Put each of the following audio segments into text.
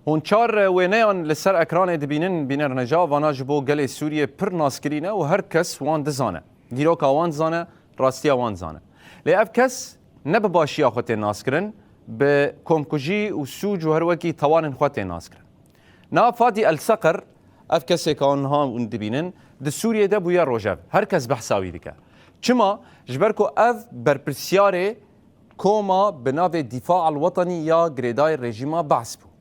هون چار وینیان لسر اکران دبینن بینر نجا وانا جبو گل سوریه پر ناسکرینه و هر کس وان دزانه دیروکا وان زانه راستیا وان زانه لی اف کس نب باشی خود ناسکرن به کمکجی و سوج و هر وکی توان خود ناسکرن نا فادی الصقر اف کسی که آنها اون دبینن د سوریه ده بویا روجب هر کس بحثاوی دکه چما جبرکو اف برپرسیاره کوما بناو دفاع الوطنی یا گریدای رژیما بحث بو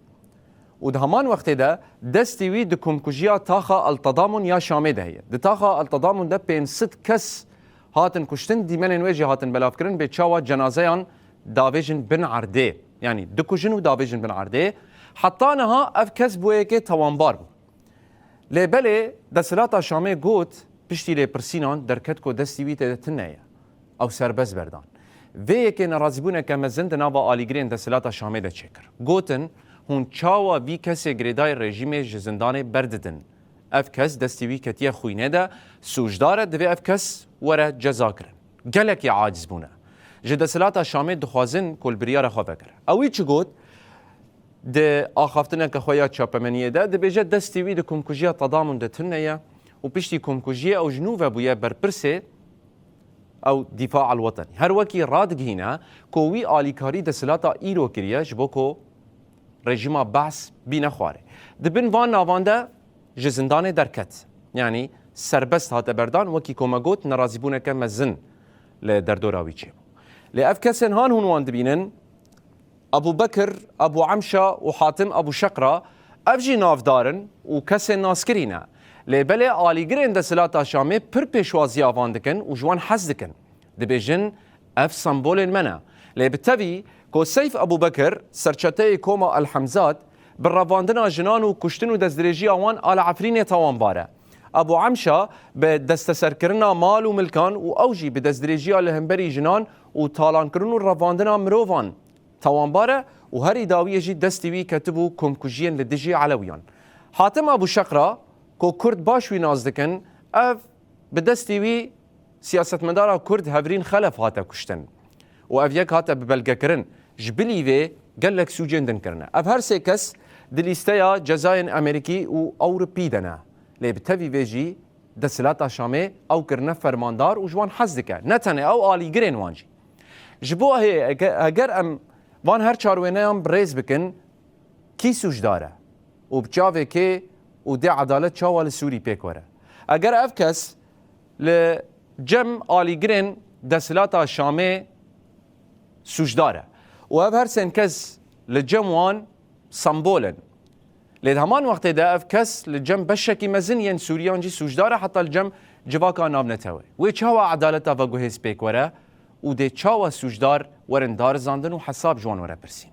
و ده همان وقت ده دستیوی د کمکجیا تاخا التضامن یا شامه ده هیه ده تاخا التضامن ده 500 کس هاتن کشتن دیمن ویجی هاتن بلاف کرن به چاوا جنازیان داویجن بن عرده یعنی دکوجن و داویجن بن عرده حتی نها اف کس بویه که توانبار بو لبله دسلاتا شامه گوت پشتی لی پرسینان درکت کو دستیوی ته تنه او سربز بردان وی که نرازبونه که مزند ناوا آلیگرین دسلاتا شامه ده چکر گوتن هون چاوا وی کسی گریدای رژیم جزندان برددن اف کس دستیوی کتیه خوینه ده سوجداره دوی اف کس وره جزا کرن گلکی عاجز بونه جدسلاتا شامه دخوازن کل بریار خواه بکر اوی چی گوت ده آخافتنه که خویا چاپمنیه ده بیجه دستیوی ده کمکجیه تضامن ده تنه و پشتی کمکجیه او جنوبه بویه برپرسه او دفاع الوطنی هر وکی رادگینه کووی آلیکاری دسلاتا ایرو کریه جبو کو رژیما بحث بی نخواره دبن وان ناوانده جزندان درکت یعنی سربست هات بردان وکی کومگوت نرازیبونه که مزن لدردوراوی چه لی اف کسن هان هونوان دبینن ابو بکر ابو عمشا و حاتم ابو شقرا افجی نافدارن و کسن ناسکرینه لی بله آلیگرین دسلاتا شامه پر پیشوازی آوان دکن و جوان حز دکن دبیجن اف سمبول منه لی بتوی کو سیف ابو بکر سرچته کوما الحمزات بالرواندنا جنان و کشتن و دزدریجی آوان آل عفرین توان باره ابو عمشا به دست سرکرنا مال و ملکان و اوجی به دزدریجی آل همبری جنان و تالان کرن و رواندنا مروان توان باره و هر ایداوی جی دستیوی کتبو کمکجین لدجی علویان حاتم ابو شقرا کو کرد باشوی نازدکن اف به دستیوی سیاستمدارا کرد هفرین خلف هاتا کشتن و اف یک هاتا ببلگه کرن جبلی وی گلک سوجندن کرنه اف هر سه کس دلیستیا جزاین امریکی و اوروپی دنه لی بتوی ویجی دسلاتا شامه او کرنه فرماندار و جوان حزدکه نتنه او آلیگرین وانجی جبو اگر ام وان هر چاروینه هم بریز بکن کی سوج داره و بچاوه که و ده عدالت چاوال سوری پیک وره اگر اف کس لجم آلیگرین دسلاتا شامه سوج داره و اف هر سن کس لجم وان سمبولن لید همان وقت ده اف کس لجم بشکی مزن ین سوریان جی سوج داره حتی لجم جواکا نام نتوه و چاوا عدالتا و گوهز پیک وره و ده چاوا سوجدار ورندار زاندن و حساب جوان وره پرسین